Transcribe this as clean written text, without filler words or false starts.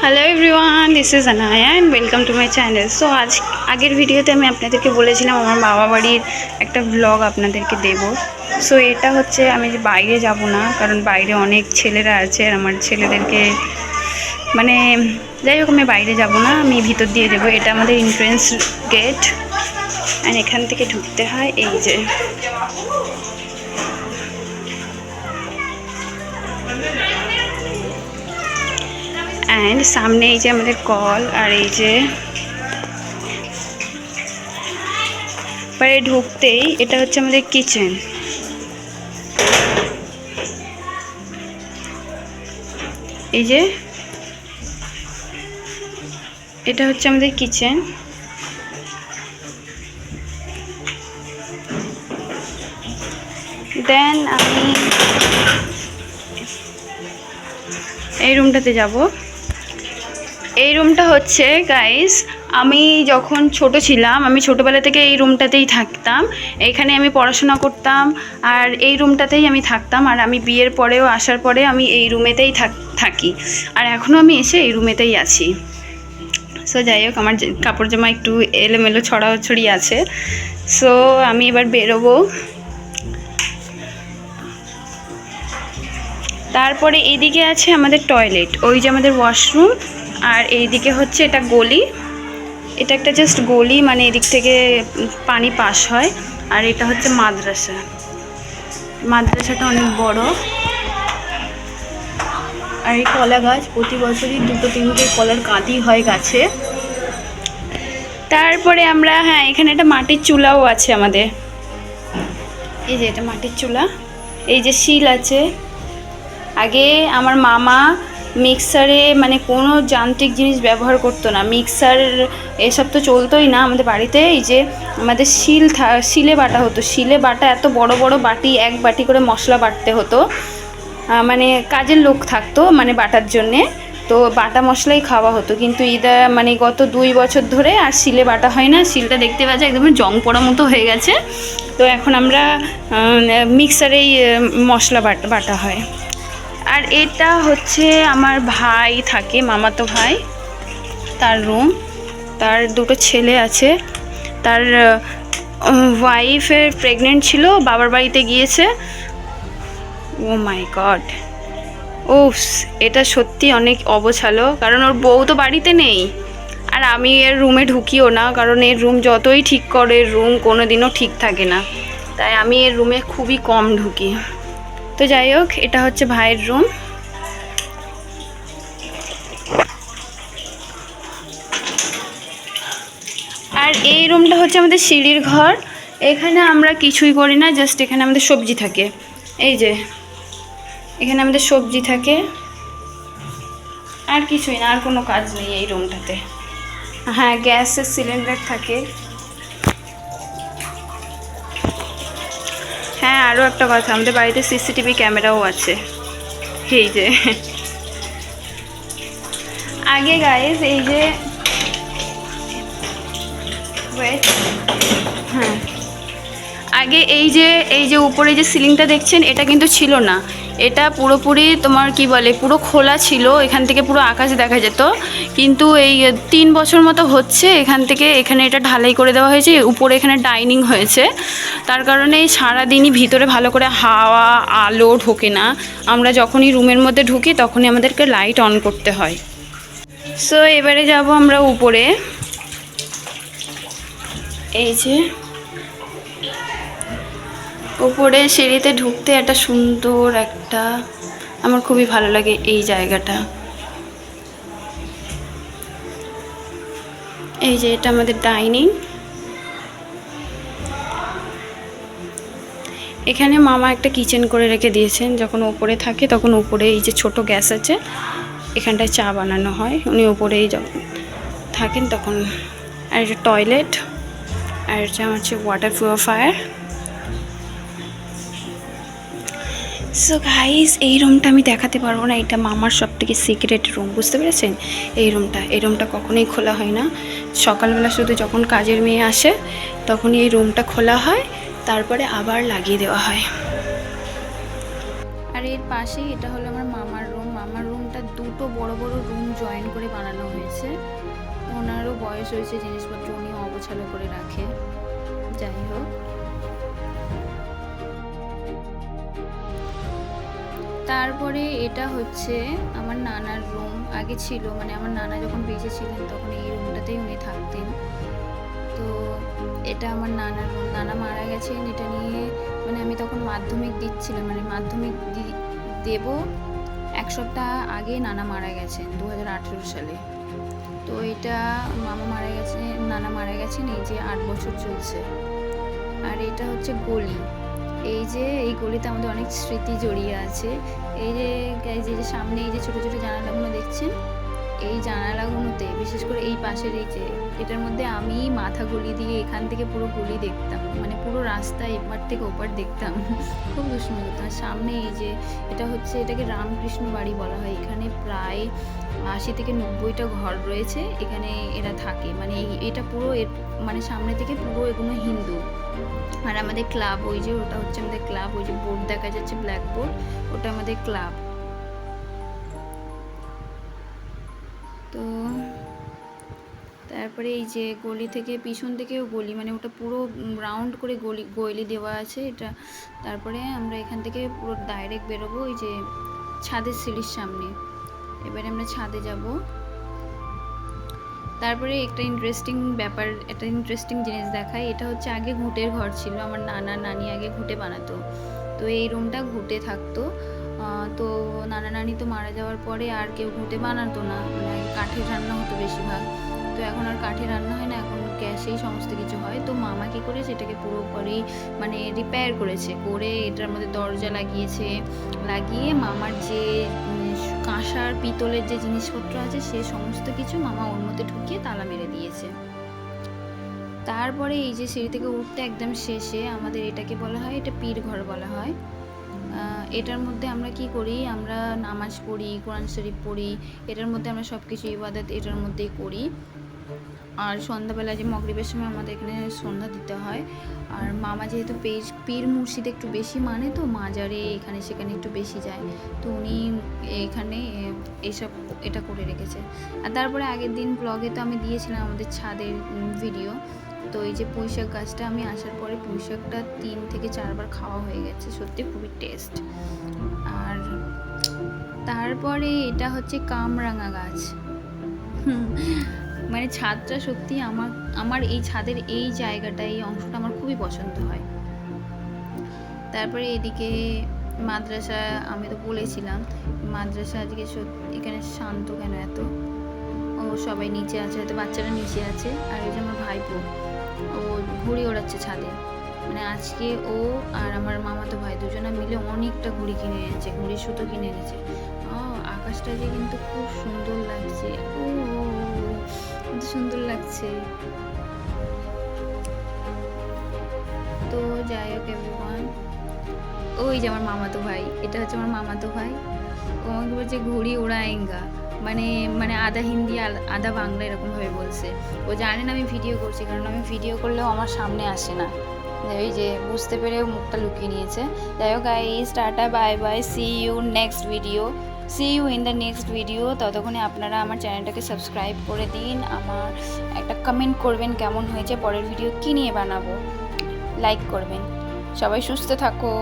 Hello everyone, this is Anaya and welcome to my channel. So আগের ভিডিওতে আমি আপনাদেরকে বলেছিলাম আমার বাবা বাড়ির একটা ব্লগ আপনাদেরকে দেব। সো এটা হচ্ছে আমি যে বাইরে যাব না, কারণ বাইরে অনেক ছেলেরা আছে আর আমার ছেলেদেরকে মানে যাই হোক আমি বাইরে যাব না, আমি ভিতর দিয়ে যাবো। এটা আমাদের এন্ট্রেন্স গেট অ্যান্ড এখান থেকে ঢুকতে হয়। এই যে অ্যান্ড সামনে এই যে আমাদের কল, আর এই যে পরে ঢুকতেই এটা হচ্ছে আমাদের কিচেন। এই যে এটা হচ্ছে আমাদের কিচেন। দেন আমি এই রুমটাতে যাব। এই রুমটা হচ্ছে গাইস, আমি যখন ছোট ছিলাম আমি ছোটোবেলা থেকে এই রুমটাতেই থাকতাম। এইখানে আমি পড়াশোনা করতাম আর এই রুমটাতেই আমি থাকতাম। আর আমি বিয়ের পরেও আসার পরে আমি এই রুমেতেই থাকি আর এখনও আমি এসে এই রুমেতেই আছি। সো যাই হোক, আমার কাপড় জামা একটু এলোমেলো ছড়াছড়ি আছে। সো আমি এবার বেরোবো। তারপরে এইদিকে আছে আমাদের টয়লেট, ওই যে আমাদের ওয়াশরুম, আর এইদিকে হচ্ছে এটা গলি। এটা একটা জাস্ট গলি, মানে এদিক থেকে পানি পাস হয়। আর এটা হচ্ছে মাদ্রাসা। মাদ্রাসাটা অনেক বড়। আর এই কলা গাছ, প্রতি বছরই 2-3টে কলার কাঁদি হয় গাছে। তারপরে আমরা এখানে একটা মাটির চুলাও আছে আমাদের। এই যে এটা মাটির চুলা, এই যে শিল আছে। আগে আমার মামা মিক্সারে মানে কোনো যান্ত্রিক জিনিস ব্যবহার করতো না, মিক্সার এসব তো চলতোই না আমাদের বাড়িতে। এই যে আমাদের শিলে বাটা হতো। শিলে বাটা, এত বড় বড় বাটি, এক বাটি করে মশলা বাটতে হতো। মানে কাজের লোক থাকতো মানে বাটার জন্যে, তো বাটা মশলাই খাওয়া হতো। কিন্তু মানে গত 2 বছর ধরে আর শিলে বাটা হয় না। শিলটা দেখতে পাচ্ছে একদম জং পড়া মতো হয়ে গেছে। তো এখন আমরা মিক্সারেই মশলা বাটা হয়। আর এটা হচ্ছে আমার ভাই থাকে, মামাতো ভাই, তার রুম। তার 2টো ছেলে আছে। তার ওয়াইফের প্রেগনেন্ট ছিল, বাবার বাড়িতে গিয়েছে। ও মাই গড, এটা সত্যি অনেক অবছালো, কারণ ওর বউ তো বাড়িতে নেই। আর আমি এর রুমে ঢুকিও না, কারণ এর রুম যতই ঠিক করে রুম কোনো দিনও ঠিক থাকে না, তাই আমি এর রুমে খুবই কম ঢুকি। তো যাই হোক, এটা হচ্ছে ভাইয়ের রুম। আর এই রুমটা হচ্ছে আমাদের সিঁড়ির ঘর। এখানে আমরা কিছুই করি না, জাস্ট এখানে আমাদের সবজি থাকে। এই যে এখানে আমাদের সবজি থাকে, আর কিছুই না, আর কোনো কাজ নেই এই রুমটাতে। হ্যাঁ, গ্যাসের সিলিন্ডার থাকে। হ্যাঁ, আরও একটা কথা, আমাদের বাড়িতে সিসিটিভি ক্যামেরাও আছে। এই যে আগে গাইস, এই যে হ্যাঁ, আগে এই যে উপরে যে সিলিংটা দেখছেন, এটা কিন্তু ছিল না। এটা পুরোপুরি তোমার কি বলে, পুরো খোলা ছিল, এখান থেকে পুরো আকাশ দেখা যেত। কিন্তু এই 3 বছর মতো হচ্ছে এখান থেকে এখানে এটা ঢালাই করে দেওয়া হয়েছে। উপরে এখানে ডাইনিং হয়েছে, তার কারণে সারাদিনই ভিতরে ভালো করে হাওয়া আলো ঢোকে না। আমরা যখনই রুমের মধ্যে ঢুকি তখনই আমাদেরকে লাইট অন করতে হয়। সো এবারে যাব আমরা উপরে। এই যে উপরে সিঁড়িতে ঢুকতে একটা সুন্দর আমার খুবই ভালো লাগে এই জায়গাটা। এই যে এটা আমাদের ডাইনিং। এখানে মামা একটা কিচেন করে রেখে দিয়েছেন, যখন উপরে থাকে তখন উপরে এই যে ছোট গ্যাস আছে, এখানটায় চা বানানো হয়। উনি উপরেই যখন থাকেন তখন। আর এটা টয়লেট, আর এটা আমার হচ্ছে ওয়াটার পিউরিফায়ার। সো গাইস, এই রুমটা আমি দেখাতে পারবো না, এটা মামার সবথেকে সিক্রেট রুম, বুঝতে পেরেছেন? এই রুমটা কখনোই খোলা হয় না। সকালবেলা শুধু যখন কাজের মেয়ে আসে তখনই এই রুমটা খোলা হয়, তারপরে আবার লাগিয়ে দেওয়া হয়। আর এর পাশেই এটা হলো আমার মামার রুম। মামার রুমটা দুটো বড় বড় রুম জয়েন করে বানানো হয়েছে। ওনারও বয়স হয়েছে, জিনিসপত্র উনিও অগোছালো করে রাখে। যাই হোক, তারপরে এটা হচ্ছে আমার নানার রুম। আগে ছিল, মানে আমার নানা যখন বেঁচে ছিলেন তখন এই রুমটাতেই উনি থাকতেন। তো এটা আমার নানার রুম। নানা মারা গেছেন এটা নিয়ে, মানে আমি তখন মাধ্যমিক দিচ্ছিলাম, মানে মাধ্যমিক দেব 1 সপ্তাহ আগে নানা মারা গেছেন 2018 সালে। তো এটা মামা মারা গেছেন, নানা মারা গেছেন, এই যে 8 বছর চলছে। আর এটা হচ্ছে গলি। এই যে এই গলিতে আমাদের অনেক স্মৃতি জড়িয়ে আছে। এই যে সামনে এই যে ছোটো ছোটো জানালাগুলো দেখছেন, এই জানালাগুলোতে বিশেষ করে এই পাশের এই যে এটার মধ্যে আমি মাথা গলি দিয়ে এখান থেকে পুরো গলি দেখতাম, মানে পুরো রাস্তা এপার থেকে ওপার দেখতাম। খুব দুষ্টুমি করতাম। সামনে এই যে এটা হচ্ছে, এটাকে রামকৃষ্ণ বাড়ি বলা হয়। এখানে প্রায় 80 থেকে 90টা ঘর রয়েছে, এখানে এরা থাকে। মানে এটা পুরো মানে সামনে থেকে পুরো এগুলো হিন্দু। আর আমাদের ক্লাব, ওই যে ওটা হচ্ছে আমাদের ক্লাব, ওই যে বোর্ড দেখা যাচ্ছে ব্ল্যাক বোর্ড, ওটা আমাদের ক্লাব। তো তারপরে এই যে গলি থেকে পিছন থেকেও গলি, মানে ওটা পুরো রাউন্ড করে গলি দেওয়া আছে এটা। তারপরে আমরা এখান থেকে পুরো ডাইরেক্ট বেরোবো ওই যে ছাদের সিঁড়ির সামনে। এবারে আমরা ছাদে যাব। তারপরে একটা ইন্টারেস্টিং জিনিস দেখাই। এটা হচ্ছে আগে ঘুঁটের ঘর ছিল, আমার নানা নানি আগে ঘুঁটে বানাতো। তো এই রুমটা ঘুঁটে থাকতো। তো নানা নানি তো মারা যাওয়ার পরে আর কেউ ঘুঁটে বানাতো না, মানে আগে কাঠের রান্না হতো বেশিরভাগ। তো এখন আর কাঠে রান্না হয় না, এখন গ্যাসেই সমস্ত কিছু হয়। তো মামা কী করেছে, এটাকে পুরোপুরি মানে রিপেয়ার করেছে, করে এটার মধ্যে দরজা লাগিয়েছে। লাগিয়ে মামার যে কাঁসার পিতলের যে জিনিসপত্র আছে সে সমস্ত কিছু মামা ওর মধ্যে ঢুকিয়ে তালা মেরে দিয়েছে। তারপরে এই যে সিঁড়ি থেকে উঠতে একদম শেষে আমাদের এটাকে বলা হয়, এটা পীর ঘর বলা হয়। এটার মধ্যে আমরা কি করি, আমরা নামাজ পড়ি, কোরআন শরীফ পড়ি। এটার মধ্যে আমরা সব কিছু ইবাদত এটার মধ্যেই করি। আর সন্ধ্যাবেলা যে মগরিবের সময় আমাদের এখানে সন্ধ্যা দিতে হয়। আর মামা যেহেতু পীর মুর্শিদ একটু বেশি মানে, তো মাজারে এখানে সেখানে একটু বেশি যায়, তো উনি এখানে এইসব এটা করে রেখেছে। আর তারপরে আগের দিন ব্লগে তো আমি দিয়েছিলাম আমাদের ছাদের ভিডিও। তো এই যে পুঁইশাক গাছটা, আমি আসার পরে পুঁইশাকটা 3 থেকে 4 বার খাওয়া হয়ে গেছে, সত্যি খুবই টেস্ট। আর তারপরে এটা হচ্ছে কামরাঙা গাছ। মানে ছাদটা সত্যি আমার এই ছাদের এই জায়গাটা, এই অংশটা আমার খুবই পছন্দ হয়। তারপরে এদিকে মাদ্রাসা, আমি তো বলেছিলাম মাদ্রাসা আজকে এখানে শান্ত কেন এত। ও সবাই নিচে আছে, হয়তো বাচ্চারা নিচে আছে। আর এই যে আমার ভাইপো, ও ঘুড়ি ওড়াচ্ছে ছাদে। মানে আজকে ও আর আমার মামাতো ভাই দুজনে মিলে অনেকটা ঘুড়ি কিনে এনেছে, ঘুড়ির সুতো কিনে এনেছে। আকাশটা যে কিন্তু খুব সুন্দর লাগছে, সুন্দর লাগছে। তো যাই হোক এভরিওয়ান, ওই যে আমার মামাতো ভাই, এটা হচ্ছে আমার মামাতো ভাই। ও আমাকে বলছে ঘুড়ি উড়ায়েঙ্গা, মানে আধা হিন্দি আধা বাংলা এরকমভাবে বলছে। ও জানে না আমি ভিডিও করছি, কারণ আমি ভিডিও করলেও আমার সামনে আসে না, ওই যে বুঝতে পেরে মুখটা লুকিয়ে নিয়েছে। যাই হোক guys, tata bye bye, see you in the next video. ততক্ষণে আপনারা আমার চ্যানেলটাকে সাবস্ক্রাইব করে দিন, আমার একটা কমেন্ট করবেন কেমন হয়েছে, পরের ভিডিও কী নিয়ে বানাবো, লাইক করবেন। সবাই সুস্থ থাকো।